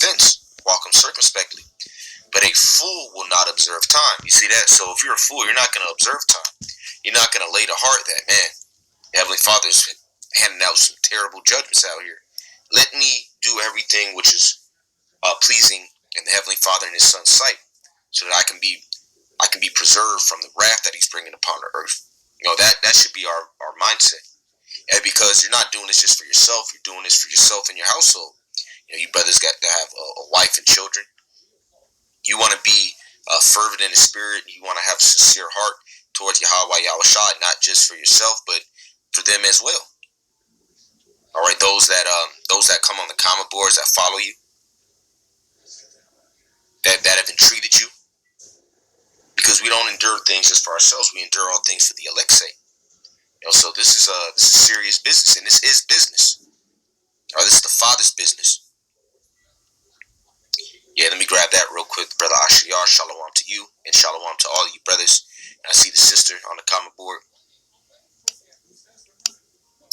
offense, walk circumspectly. But a fool will not observe time. You see that? So if you're a fool, you're not going to observe time. You're not going to lay to heart that, man, the Heavenly Father is handing out some terrible judgments out here. Let me do everything which is pleasing in the Heavenly Father and His Son's sight, so that I can be preserved from the wrath that He's bringing upon the earth. That should be our mindset. And because you're not doing this just for yourself, you're doing this for yourself and your household. You brothers got to have a wife and children. You want to be fervent in the spirit. You want to have a sincere heart towards Yahweh Yahushua, not just for yourself, but for them as well. All right, those that come on the comment boards, that follow you, that have entreated you, because we don't endure things just for ourselves. We endure all things for the elect's sake. So this is serious business, and this is business. Or this is the Father's business. Yeah, let me grab that real quick, Brother Ashiyar. Shalom to you, and shalom to all you brothers. And I see the sister on the comment board.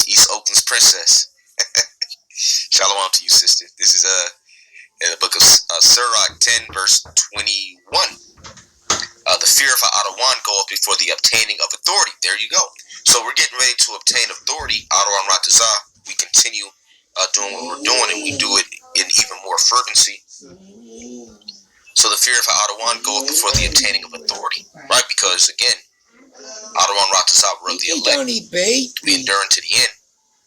East Oakland's princess. Shalom to you, sister. This is in the book of Sirach 10, verse 21. The fear of Adawan goeth before the obtaining of authority. There you go. So we're getting ready to obtain authority. Adawan Ratazah. We continue doing what we're doing, and we do it in even more fervency. So the fear of Adawan goeth before the obtaining of authority, right? Because again, Adawan Ratazah were of the elect. We endure to the end.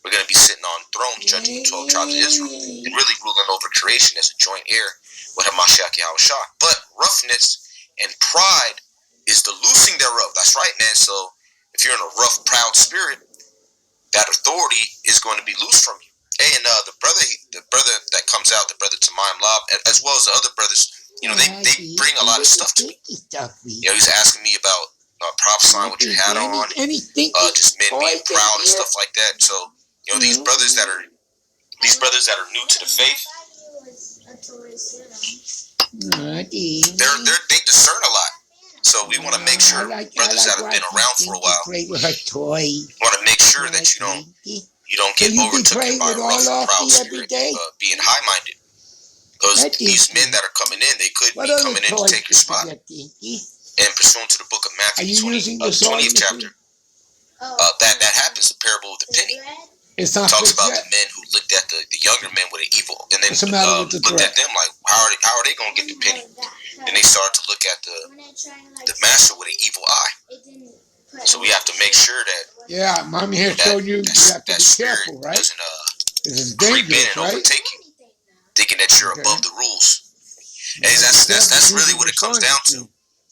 We're going to be sitting on thrones, judging the 12 tribes of Israel, and really ruling over creation as a joint heir with Hamashiach Yahushua. But roughness and pride is the loosing thereof. That's right, man. So if you're in a rough, proud spirit, that authority is going to be loose from you. Hey, and the brother that comes out, the brother Tamayim Lab, as well as the other brothers, they bring a lot of stuff to me. He's asking me about prophesying with your hat on, just men being proud and stuff like that. So, these brothers that are new to the faith, they discern a lot. So we want to make sure brothers that have been around for a while, want to make sure that you don't get overtaken by a rough and proud spirit, being high-minded. Because these men that are coming in, they could be coming in to take your spot. And pursuant to the book of Matthew, 20th chapter, that happens, the parable of the penny. It talks about the men who looked at the younger men with an evil, and then looked at them like, how are they going to get the penny? And they started to look at the master with an evil eye. So we have to make sure that Mommy has shown you have to that be spirit careful, right? doesn't creep in and overtake you, thinking that you're above the rules. And that's really what it comes down to.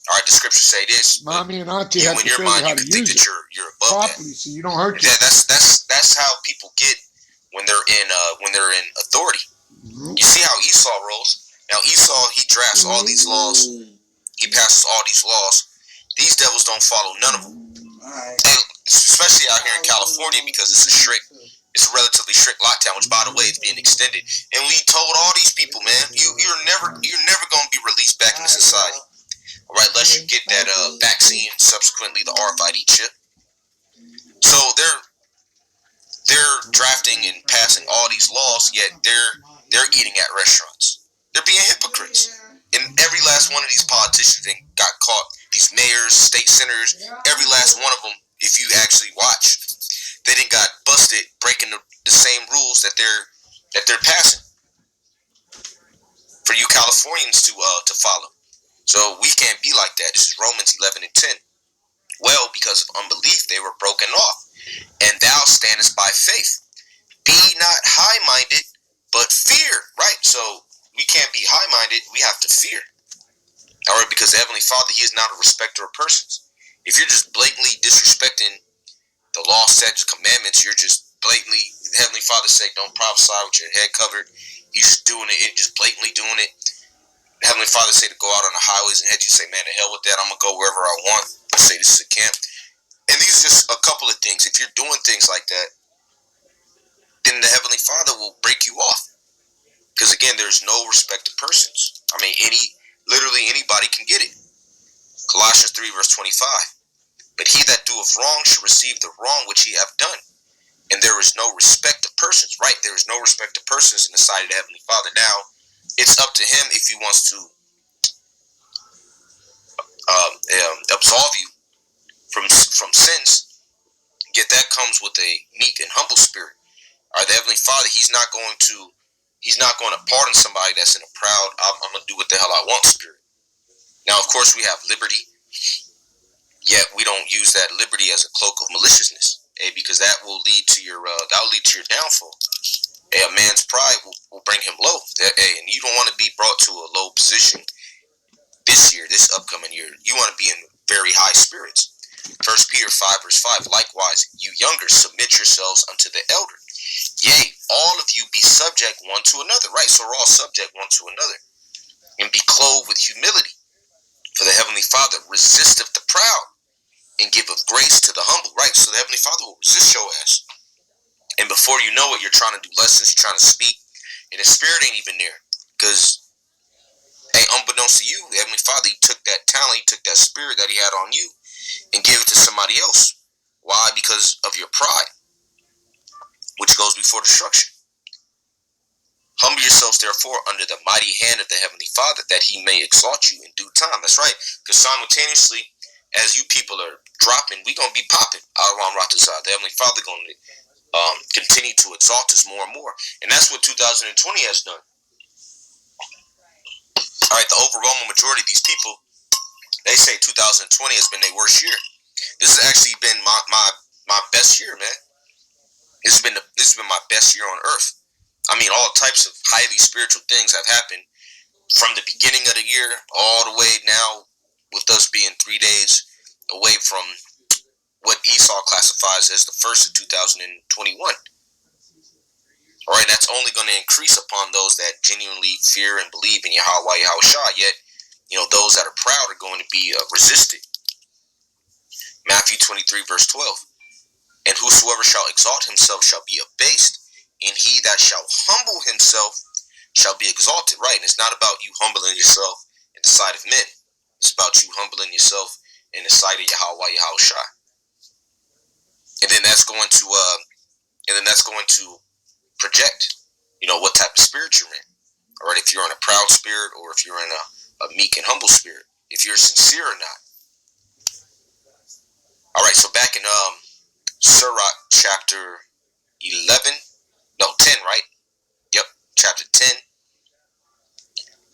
All right, the scriptures say this. Mommy and Auntie have to in your show you mind, how you to can think use that it you're above properly, that. so you don't hurt yourself. That's how people get when they're in authority. You see how Esau rolls. Now Esau, he drafts all these laws. He passes all these laws. These devils don't follow none of them. And especially out here in California, because it's a relatively strict lockdown, which by the way is being extended. And we told all these people, man, you're never going to be released back into society. All right, unless you get that vaccine, subsequently the RFID chip. So they're drafting and passing all these laws, yet they're eating at restaurants. They're being hypocrites. And every last one of these politicians got caught. These mayors, state senators, every last one of them, if you actually watch, they done got busted breaking the same rules that they're passing for you Californians to follow. So we can't be like that. This is Romans 11 and 10. Well, because of unbelief, they were broken off. And thou standest by faith. Be not high-minded, but fear. Right? So we can't be high-minded. We have to fear. All right? Because the Heavenly Father, He is not a respecter of persons. If you're just blatantly disrespecting the law, statutes, commandments, you're just blatantly, the Heavenly Father said, don't prophesy with your head covered. You're just doing it, just blatantly doing it. The Heavenly Father say to go out on the highways and hedges. You say, man, the hell with that. I'm going to go wherever I want. I say this is a camp. And these are just a couple of things. If you're doing things like that, then the Heavenly Father will break you off. Because again, there's no respect of persons. I mean, literally anybody can get it. Colossians 3 verse 25. But he that doeth wrong shall receive the wrong which he hath done. And there is no respect of persons. Right, there is no respect of persons in the sight of the Heavenly Father. Now, It's up to him if he wants to absolve you from sins. Yet that comes with a meek and humble spirit. All right, the Heavenly Father, He's not going to pardon somebody that's in a proud, I'm going to do what the hell I want spirit. Now, of course, we have liberty, yet we don't use that liberty as a cloak of maliciousness, because that will lead to your downfall. A man's pride will bring him low, and you don't want to be brought to a low position this year, this upcoming year. You want to be in very high spirits. 1 Peter 5 verse 5, likewise, you younger, submit yourselves unto the elder. Yea, all of you be subject one to another, right? So we're all subject one to another. And be clothed with humility. For the Heavenly Father resisteth the proud, and giveth grace to the humble, right? So the Heavenly Father will resist your ass. And before you know it, you're trying to do lessons, you're trying to speak, and the spirit ain't even there. Because, hey, unbeknownst to you, the Heavenly Father, He took that talent, He took that spirit that He had on you, and gave it to somebody else. Why? Because of your pride, which goes before destruction. Humble yourselves, therefore, under the mighty hand of the Heavenly Father, that He may exalt you in due time. That's right. Because simultaneously, as you people are dropping, we're going to be popping out around Ratazah. The Heavenly Father going to continue to exalt us more and more. And that's what 2020 has done. All right, the overwhelming majority of these people, they say 2020 has been their worst year. This has actually been my best year, man. This has been my best year on earth. I mean, all types of highly spiritual things have happened from the beginning of the year all the way now, with us being 3 days away from what Esau classifies as the first of 2021. All right, that's only going to increase upon those that genuinely fear and believe in Yahweh Yahushua. Yet, those that are proud are going to be resisted. Matthew 23 verse 12. And whosoever shall exalt himself shall be abased, and he that shall humble himself shall be exalted. Right, and it's not about you humbling yourself in the sight of men. It's about you humbling yourself in the sight of Yahweh Yahushua. And then that's going to project, what type of spirit you're in. All right, if you're in a proud spirit, or if you're in a meek and humble spirit, if you're sincere or not. All right, so back in Sirach chapter 10, right? Yep, chapter 10.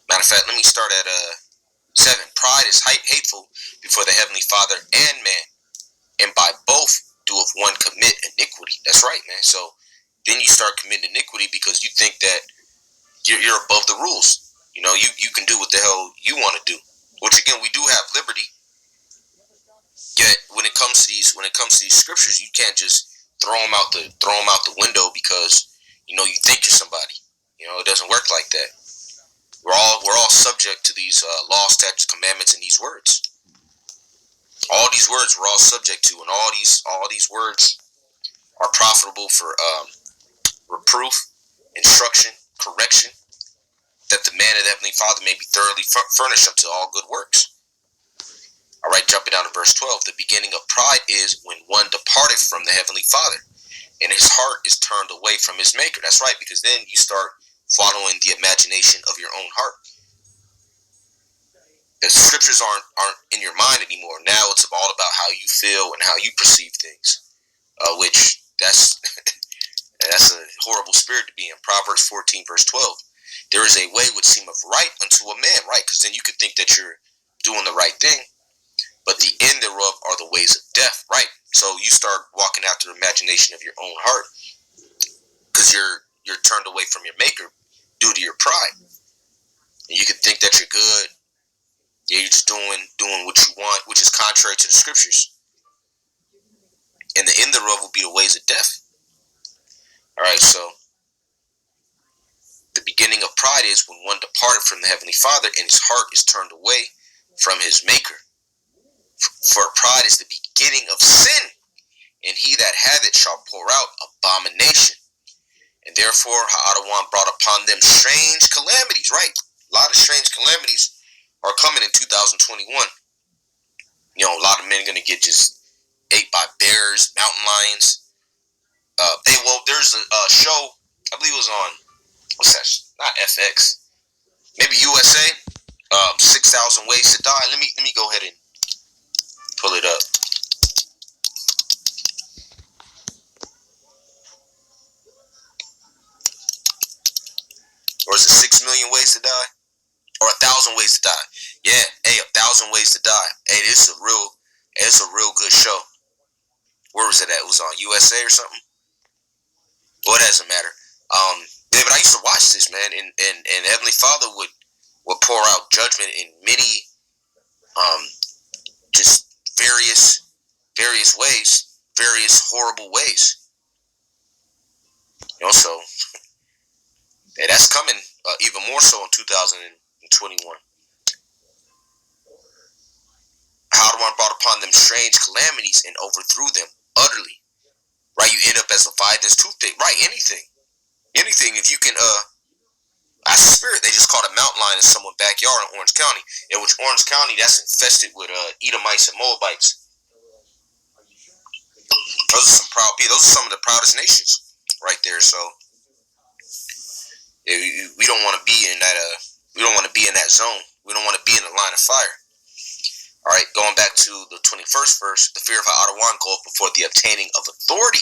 Matter of fact, let me start at 7. Pride is hateful before the Heavenly Father and man, and by both doeth one commit iniquity. That's right, man. So then you start committing iniquity because you think that you're above the rules. You can do what the hell you want to do. Which again, we do have liberty. Yet when it comes to these scriptures, you can't just throw them out the window because you think you're somebody. It doesn't work like that. We're all subject to these laws, statutes, commandments, and these words. All these words we're all subject to, and all these words are profitable for reproof, instruction, correction, that the man of the Heavenly Father may be thoroughly furnished unto all good works. All right, jumping down to verse 12. The beginning of pride is when one departed from the Heavenly Father, and his heart is turned away from his Maker. That's right, because then you start following the imagination of your own heart. The scriptures aren't in your mind anymore. Now it's all about how you feel and how you perceive things, which that's a horrible spirit to be in. Proverbs 14 verse 12. There is a way which seemeth right unto a man, right? Because then you could think that you're doing the right thing, but the end thereof are the ways of death, right? So you start walking after the imagination of your own heart because you're turned away from your Maker due to your pride. And you could think that you're good. Yeah, you're just doing what you want, which is contrary to the scriptures. And the end thereof will be the ways of death. All right, so the beginning of pride is when one departed from the Heavenly Father and his heart is turned away from his Maker. For pride is the beginning of sin, and he that hath it shall pour out abomination. And therefore Ha'adawan brought upon them strange calamities, right? A lot of strange calamities are coming in 2021. A lot of men are going to get just ate by bears, mountain lions. There's a show, I believe it was on, what's that? Not FX. maybe USA. 6,000 ways to die. Let me go ahead and pull it up. Or is it 6 million ways to die? Or 1,000 ways to die? Yeah, hey, 1,000 ways to die. Hey, it's a real good show. Where was it at? It was on USA or something. Well, it doesn't matter. David, I used to watch this, man, and Heavenly Father would pour out judgment in many, just various ways, various horrible ways. So that's coming even more so in 2021. How the one brought upon them strange calamities and overthrew them utterly. Right, you end up as a Leviathan's toothpick. Right, anything. If you can, as a spirit, they just caught a mountain lion in someone's backyard in Orange County. In which Orange County, that's infested with Edomites and Moabites. Those are some of the proudest nations, right there. So we don't want to be in that. We don't want to be in that zone. We don't want to be in the line of fire. All right, going back to the 21st verse, the fear of Adawan goeth before the obtaining of authority.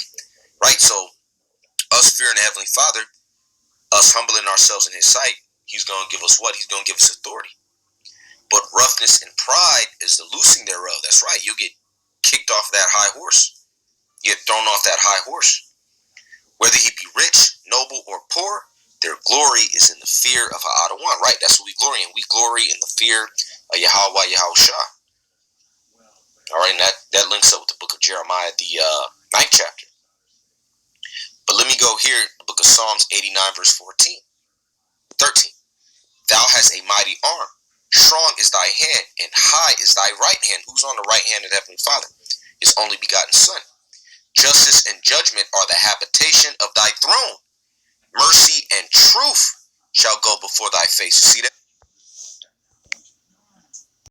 Right, so us fearing the Heavenly Father, us humbling ourselves in His sight, He's going to give us what? He's going to give us authority. But roughness and pride is the loosing thereof. That's right, you get kicked off that high horse. You get thrown off that high horse. Whether he be rich, noble, or poor, their glory is in the fear of Adawan. Right, that's what we glory in. We glory in the fear of Yahweh Yahushua. All right, and that links up with the book of Jeremiah, the 9th chapter. But let me go here, the book of Psalms 89, verse 13. Thou hast a mighty arm. Strong is thy hand, and high is thy right hand. Who's on the right hand of the Heavenly Father? His only begotten Son. Justice and judgment are the habitation of thy throne. Mercy and truth shall go before thy face. You see that?